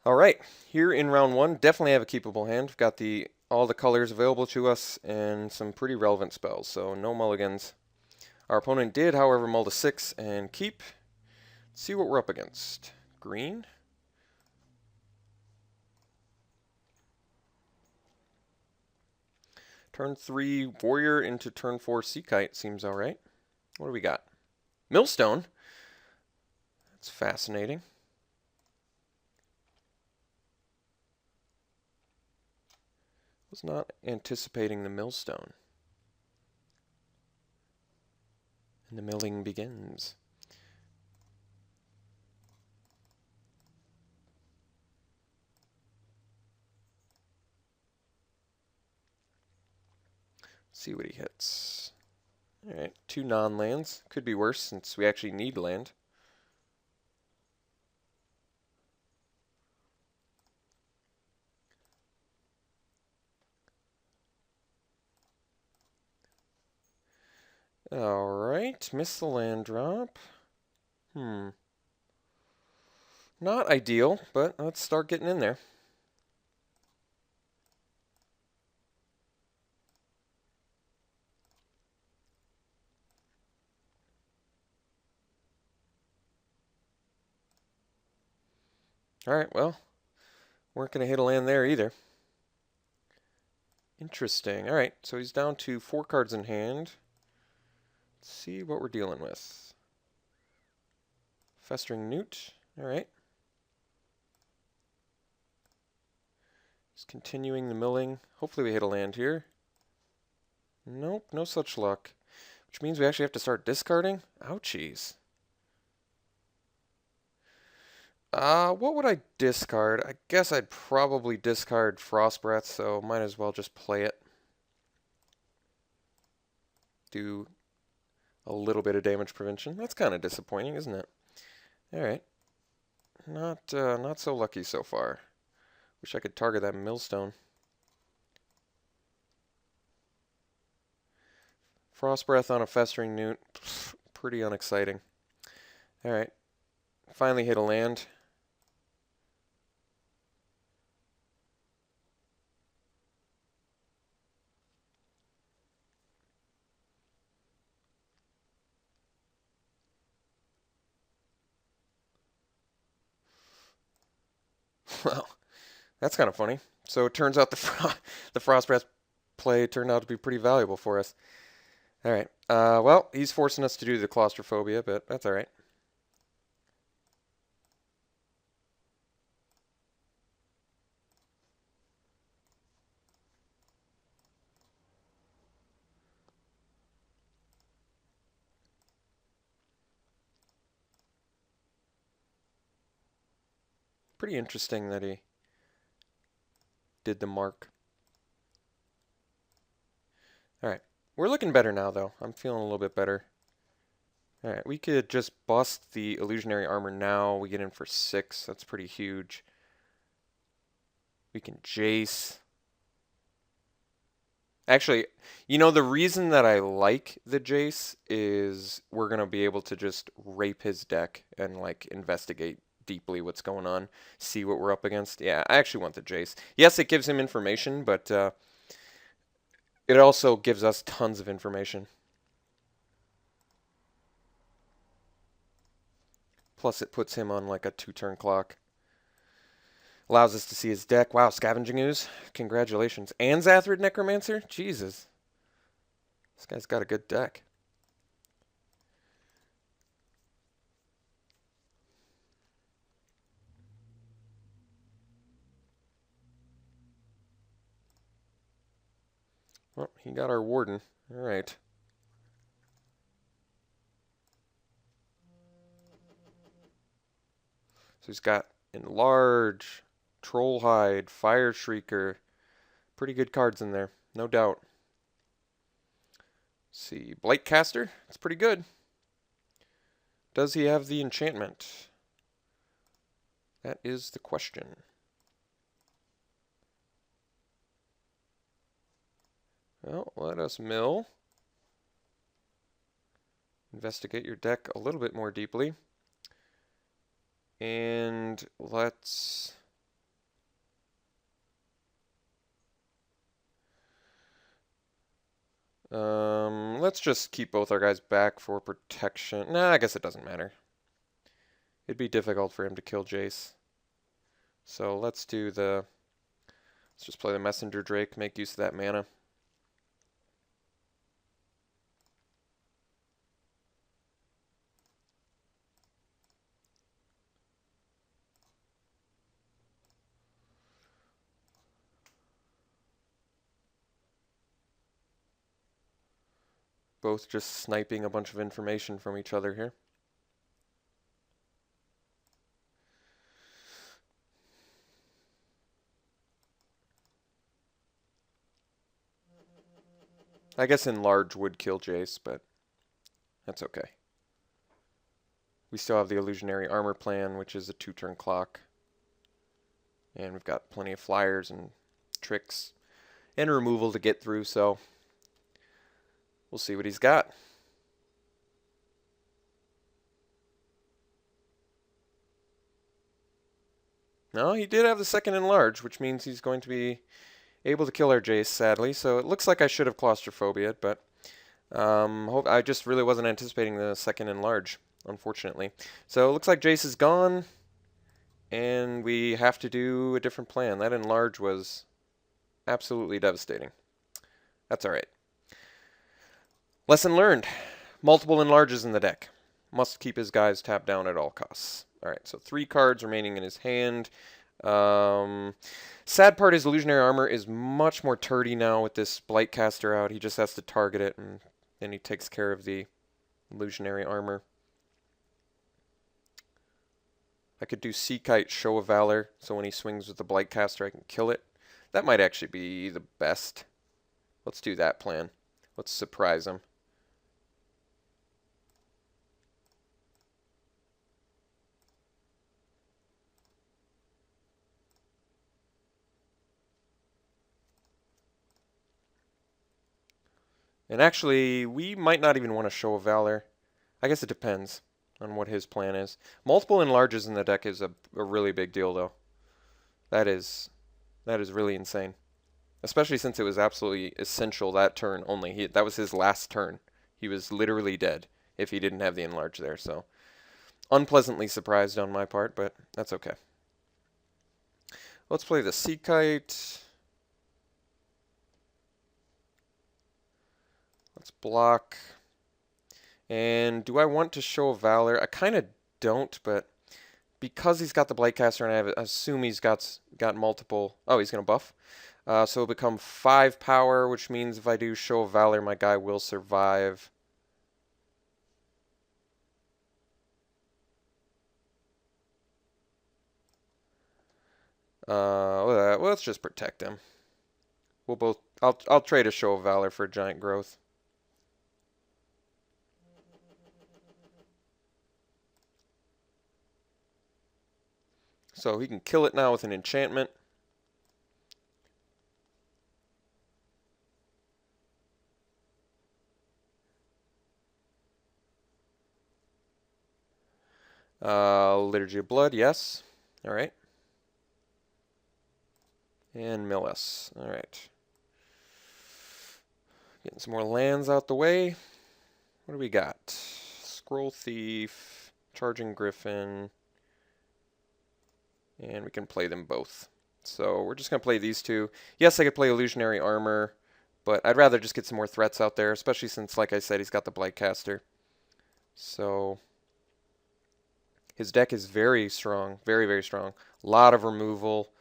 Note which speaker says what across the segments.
Speaker 1: All right, here in round one, definitely have a keepable hand. We've got all the colors available to us and some pretty relevant spells, so no mulligans. Our opponent did, however, mull to 6 and keep. Let's see what we're up against. Green. Turn 3 Warrior into turn 4 Sea Kite seems alright. What do we got? Millstone. That's fascinating. Was not anticipating the millstone. And the milling begins. See what he hits. Alright, 2 non-lands. Could be worse since we actually need land. Alright, miss the land drop. Not ideal, but let's start getting in there. Alright, well, weren't going to hit a land there either. Interesting. Alright, so he's down to 4 cards in hand. Let's see what we're dealing with. Festering Newt. Alright. He's continuing the milling. Hopefully we hit a land here. Nope, no such luck. Which means we actually have to start discarding? Ouchies. What would I discard? I guess I'd probably discard Frost Breath, so might as well just play it. Do a little bit of damage prevention. That's kind of disappointing, isn't it? Alright. Not so lucky so far. Wish I could target that millstone. Frost Breath on a Festering Newt. Pretty unexciting. Alright. Finally hit a land. Well, that's kind of funny. So it turns out the Frost Breath play turned out to be pretty valuable for us. Alright. Well, he's forcing us to do the claustrophobia, but that's alright. Pretty interesting that he did the mark. Alright. We're looking better now, though. I'm feeling a little bit better. Alright, we could just bust the illusionary armor now. We get in for 6. That's pretty huge. We can Jace. Actually, you know, the reason that I like the Jace is we're going to be able to just rape his deck and, like, investigate deeply what's going on, see what we're up against. Yeah, I actually want the Jace. Yes, it gives him information, but it also gives us tons of information. Plus, it puts him on, like, a 2-turn clock. Allows us to see his deck. Wow, Scavenging Ooze. Congratulations. And Zathrid Necromancer? Jesus. This guy's got a good deck. Well, he got our Warden. Alright. So he's got Enlarge, Trollhide, Fire Shrieker. Pretty good cards in there, no doubt. Let's see, Blightcaster. That's pretty good. Does he have the enchantment? That is the question. Well, let us mill. Investigate your deck a little bit more deeply. And let's Let's just keep both our guys back for protection. Nah, I guess it doesn't matter. It'd be difficult for him to kill Jace. So let's just play the Messenger Drake, make use of that mana. Both just sniping a bunch of information from each other here. I guess Enlarge would kill Jace, but that's okay. We still have the Illusionary Armor plan, which is a 2-turn clock. And we've got plenty of flyers and tricks and removal to get through, so we'll see what he's got. No, he did have the second Enlarge, which means he's going to be able to kill our Jace, sadly. So it looks like I should have Claustrophobia'd, but I just really wasn't anticipating the second Enlarge, unfortunately. So it looks like Jace is gone, and we have to do a different plan. That Enlarge was absolutely devastating. That's all right. Lesson learned. Multiple Enlarges in the deck. Must keep his guys tapped down at all costs. All right, so 3 cards remaining in his hand. Sad part is Illusionary Armor is much more turdy now with this Blightcaster out. He just has to target it, and then he takes care of the Illusionary Armor. I could do Seakite, Show of Valor, so when he swings with the Blightcaster, I can kill it. That might actually be the best. Let's do that plan. Let's surprise him. And actually, we might not even want to Show of Valor. I guess it depends on what his plan is. Multiple Enlarges in the deck is a really big deal, though. That is really insane. Especially since it was absolutely essential that turn only. That was his last turn. He was literally dead if he didn't have the Enlarge there. So unpleasantly surprised on my part, but that's okay. Let's play the Seakite. Let's block. And do I want to Show of Valor? I kind of don't, but because he's got the Blightcaster and I assume he's got multiple... Oh, he's going to buff. So it'll become 5 power, which means if I do Show of Valor, my guy will survive. Well, let's just protect him. We'll both... I'll trade a Show of Valor for Giant Growth. So he can kill it now with an enchantment. Liturgy of Blood, yes. All right. And mill us. All right. Getting some more lands out the way. What do we got? Scroll Thief, Charging Griffin, and we can play them both. So we're just going to play these two. Yes, I could play Illusionary Armor, but I'd rather just get some more threats out there, especially since, like I said, he's got the Blightcaster. So his deck is very strong, very, very strong. A lot of removal,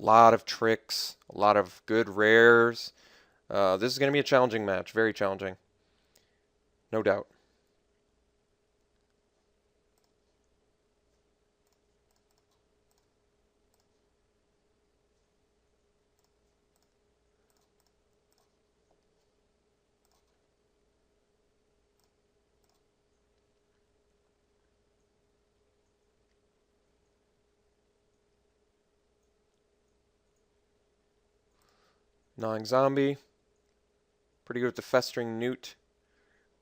Speaker 1: a lot of tricks, a lot of good rares. This is going to be a challenging match, very challenging. No doubt. Gnawing Zombie. Pretty good with the Festering Newt.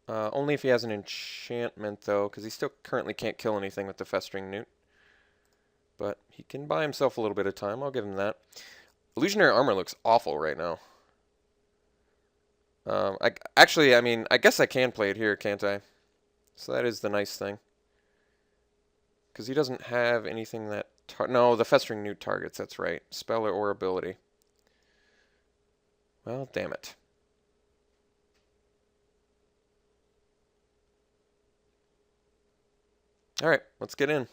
Speaker 1: Only if he has an enchantment, though, because he still currently can't kill anything with the Festering Newt. But he can buy himself a little bit of time. I'll give him that. Illusionary Armor looks awful right now. Actually, I mean, I guess I can play it here, can't I? So that is the nice thing. Because he doesn't have anything that... No, the Festering Newt targets, that's right. Spell or ability. Well, damn it. Alright, let's get in.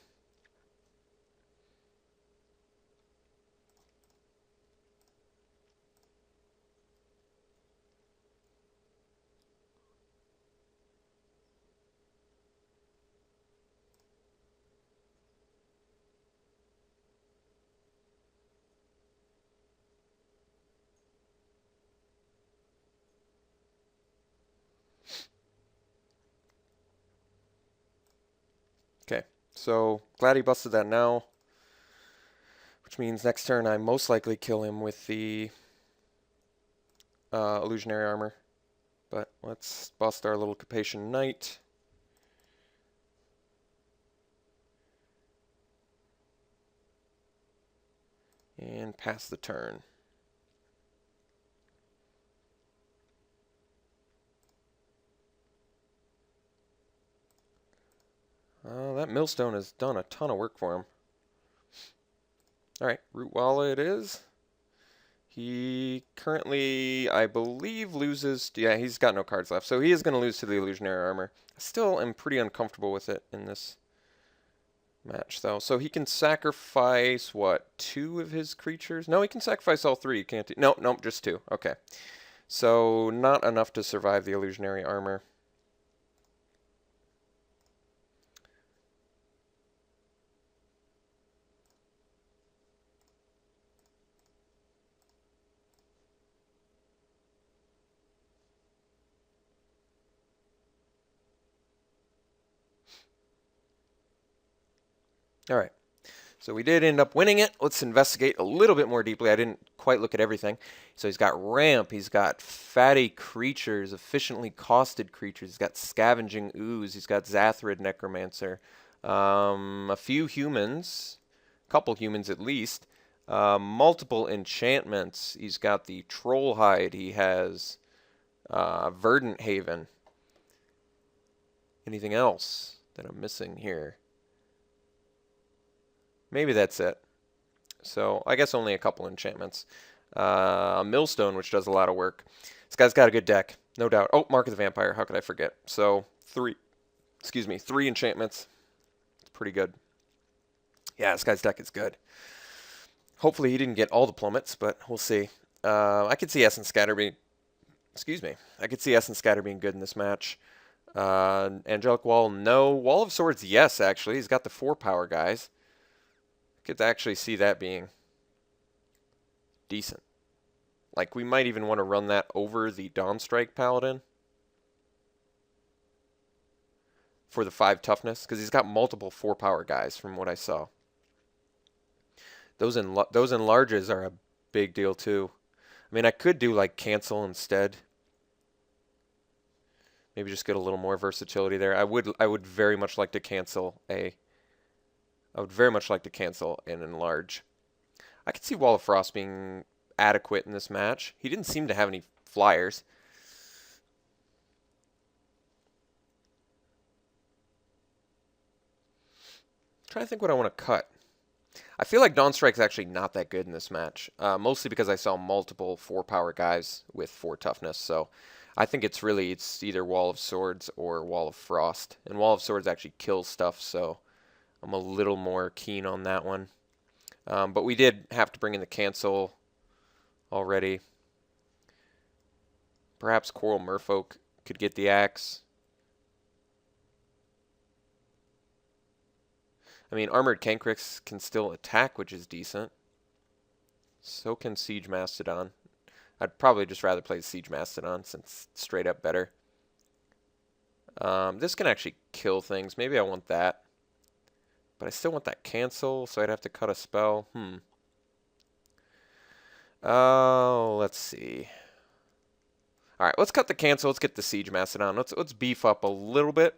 Speaker 1: Okay, so glad he busted that now. Which means next turn I most likely kill him with the illusionary armor. But let's bust our little Capation Knight. And pass the turn. That millstone has done a ton of work for him. Alright, Root Wallet it is. He currently, I believe, loses... Yeah, he's got no cards left. So he is going to lose to the illusionary armor. I still am pretty uncomfortable with it in this match, though. So he can sacrifice, what, 2 of his creatures? No, he can sacrifice all 3, can't he? No, nope, just 2. Okay. So not enough to survive the illusionary armor. All right. So we did end up winning it. Let's investigate a little bit more deeply. I didn't quite look at everything. So he's got ramp. He's got fatty creatures, efficiently costed creatures. He's got scavenging ooze. He's got Zathrid necromancer. A few humans, a couple humans at least. Multiple enchantments. He's got the troll hide. He has verdant haven. Anything else that I'm missing here? Maybe that's it. So I guess only a couple enchantments. A millstone, which does a lot of work. This guy's got a good deck, no doubt. Oh, Mark of the Vampire. How could I forget? So 3 enchantments. It's pretty good. Yeah, this guy's deck is good. Hopefully he didn't get all the plummets, but we'll see. I could see Essence Scatter being... Excuse me. I could see Essence Scatter being good in this match. Angelic Wall, no. Wall of Swords, yes, actually. He's got the 4 power guys. Could actually see that being decent. Like, we might even want to run that over the Dawnstrike Paladin for the 5 toughness, because he's got multiple 4 power guys from what I saw. Those enlarges are a big deal too. I mean, I could do like cancel instead. Maybe just get a little more versatility there. I would very much like to cancel a... I would very much like to cancel and enlarge. I could see Wall of Frost being adequate in this match. He didn't seem to have any flyers. I'm trying to think what I want to cut. I feel like Dawnstrike's actually not that good in this match. Mostly because I saw multiple 4 power guys with 4 toughness. So I think it's either Wall of Swords or Wall of Frost. And Wall of Swords actually kills stuff, so I'm a little more keen on that one. But we did have to bring in the cancel already. Perhaps Coral Merfolk could get the axe. I mean, Armored Cancrix can still attack, which is decent. So can Siege Mastodon. I'd probably just rather play Siege Mastodon since it's straight up better. This can actually kill things. Maybe I want that. But I still want that cancel, so I'd have to cut a spell. Oh, let's see. Alright, let's cut the cancel. Let's get the Siege Mastodon. Let's beef up a little bit.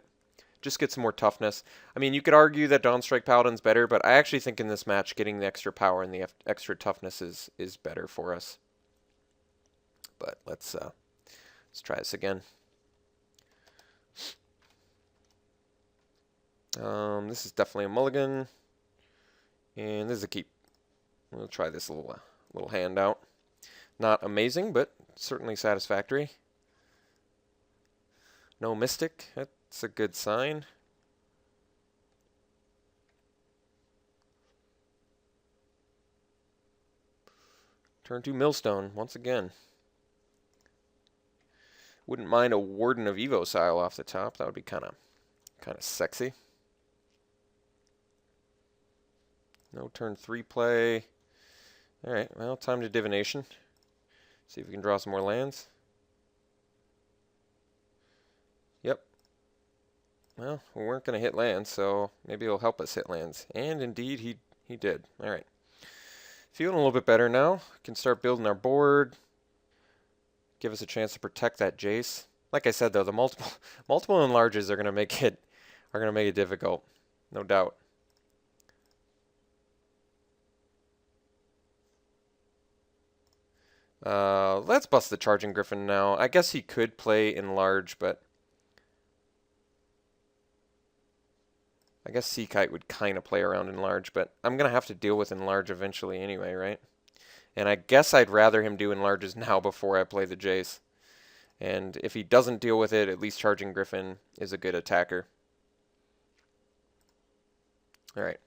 Speaker 1: Just get some more toughness. I mean, you could argue that Dawnstrike Paladin's better, but I actually think in this match getting the extra power and the extra toughness is better for us. But let's Let's try this again. This is definitely a mulligan, and this is a keep. We'll try this little handout. Not amazing, but certainly satisfactory. No mystic. That's a good sign. Turn 2 millstone once again. Wouldn't mind a Warden of Evocile off the top. That would be kind of sexy. No turn 3 play. All right, well, time to divination. See if we can draw some more lands. Yep. Well, we weren't going to hit lands, so maybe it'll help us hit lands. And indeed, he did. All right. Feeling a little bit better now. Can start building our board. Give us a chance to protect that Jace. Like I said, though, the multiple enlarges are going to make it difficult, no doubt. Let's bust the Charging Griffin now. I guess he could play Enlarge, but I guess Sea Kite would kind of play around Enlarge, but I'm going to have to deal with Enlarge eventually anyway, right? And I guess I'd rather him do Enlarges now before I play the Jace. And if he doesn't deal with it, at least Charging Griffin is a good attacker. All right.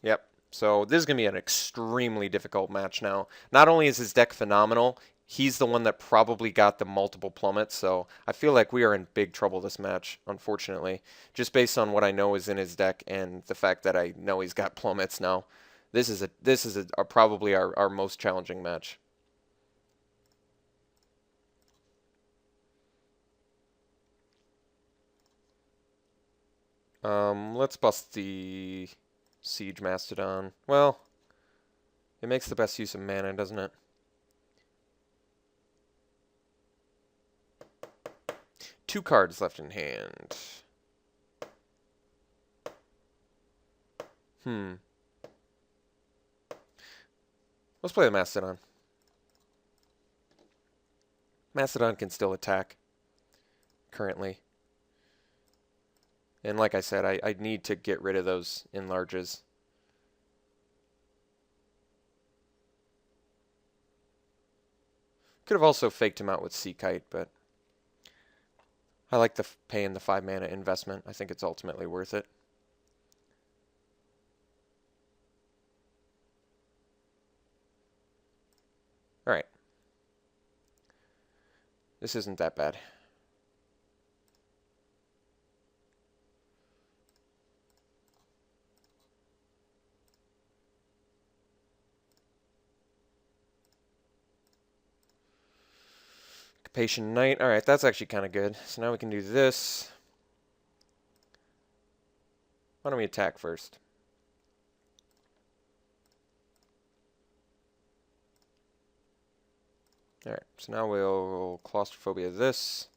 Speaker 1: Yep. So this is going to be an extremely difficult match now. Not only is his deck phenomenal, he's the one that probably got the multiple plummets, so I feel like we are in big trouble this match, unfortunately. Just based on what I know is in his deck and the fact that I know he's got plummets now. This is probably our most challenging match. Let's bust the Siege Mastodon. Well, it makes the best use of mana, doesn't it? Two cards left in hand. Let's play the Mastodon. Mastodon can still attack currently. And like I said, I need to get rid of those enlarges. Could have also faked him out with Sea Kite, but I like the paying the 5 mana investment. I think it's ultimately worth it. Alright. This isn't that bad. Patient Knight. Alright, that's actually kind of good. So now we can do this. Why don't we attack first? Alright, so now we'll Claustrophobia this.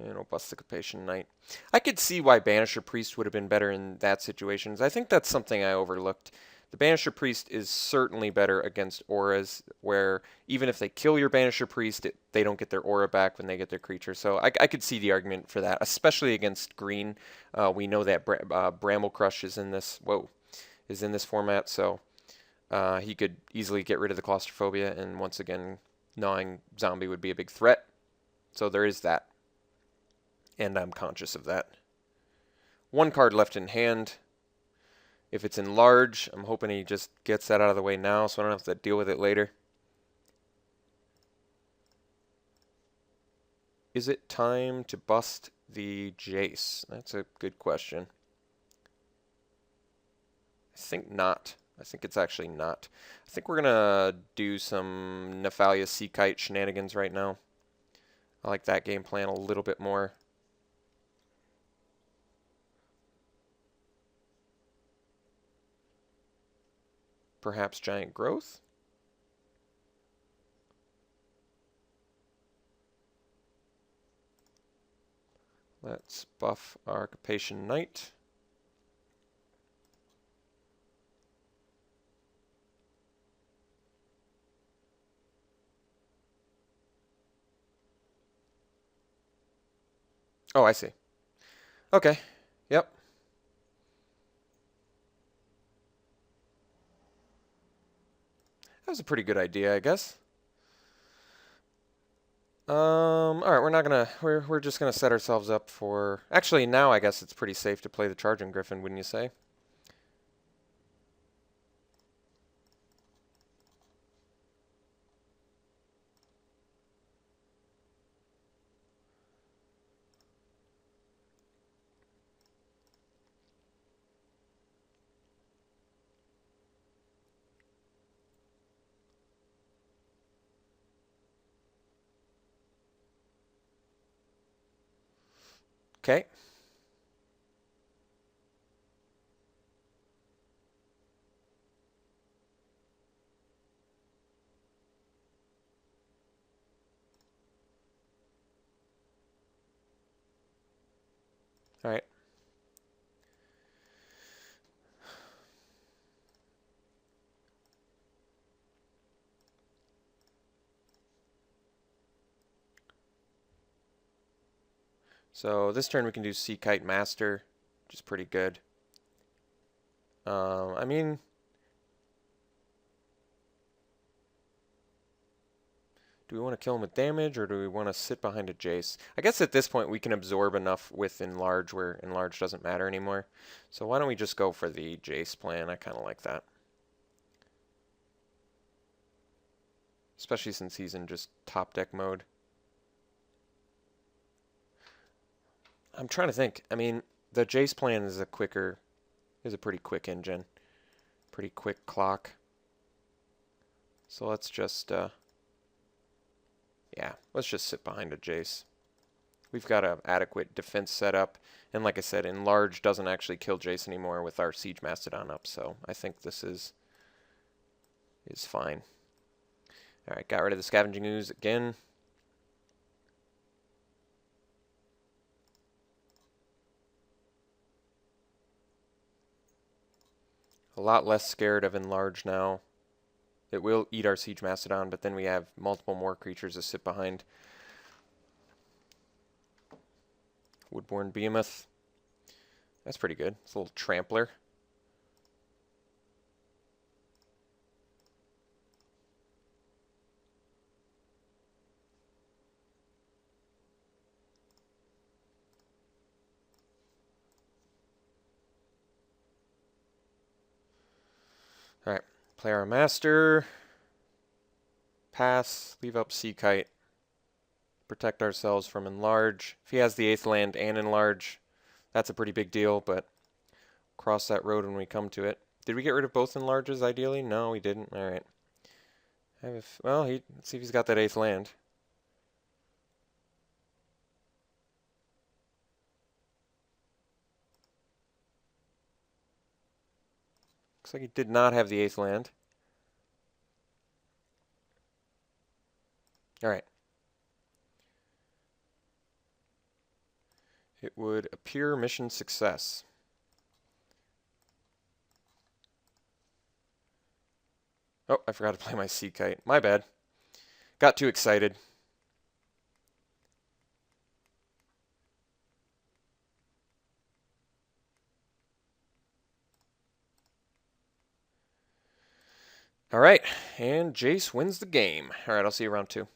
Speaker 1: And we'll bust the Capation Knight. I could see why Banisher Priest would have been better in that situation. I think that's something I overlooked. The Banisher Priest is certainly better against auras, where even if they kill your Banisher Priest, they don't get their aura back when they get their creature. So I could see the argument for that, especially against green. We know that Bramble Crush is in this. Is in this format, so he could easily get rid of the Claustrophobia, and once again, gnawing zombie would be a big threat. So there is that. And I'm conscious of that. One card left in hand. If it's Enlarge, I'm hoping he just gets that out of the way now so I don't have to deal with it later. Is it time to bust the Jace? That's a good question. I think not. I think it's actually not. I think we're going to do some Nephalia Sea Kite shenanigans right now. I like that game plan a little bit more. perhaps giant growth. Let's buff our Capation Knight. Oh, I see. Okay. Yep. That was a pretty good idea, I guess. All right, we're just gonna set ourselves up for. Actually, now I guess it's pretty safe to play the Charging Griffin, wouldn't you say? Okay. All right. So this turn we can do Sea Kite Master, which is pretty good. I mean, do we want to kill him with damage, or do we want to sit behind a Jace? I guess at this point we can absorb enough with Enlarge where Enlarge doesn't matter anymore. So why don't we just go for the Jace plan? I kind of like that. Especially since he's in just top deck mode. I'm trying to think. I mean, the Jace plan is a pretty quick engine. Pretty quick clock. So let's just, yeah, let's just sit behind a Jace. We've got an adequate defense set up. And like I said, Enlarge doesn't actually kill Jace anymore with our Siege Mastodon up. So I think this is fine. All right, got rid of the Scavenging Ooze again. A lot less scared of Enlarge now. It will eat our Siege Mastodon, but then we have multiple more creatures to sit behind. Woodborne Behemoth. That's pretty good. It's a little trampler. Alright, play our Master. Pass, leave up Sea Kite. Protect ourselves from Enlarge. If he has the 8th land and Enlarge, that's a pretty big deal, but cross that road when we come to it. Did we get rid of both Enlarges ideally? No, we didn't. Alright. Well, let's see if he's got that 8th land. Looks like he did not have the 8th land. Alright. It would appear mission success. Oh, I forgot to play my Sea Kite. My bad. Got too excited. All right, and Jace wins the game. All right, I'll see you round 2.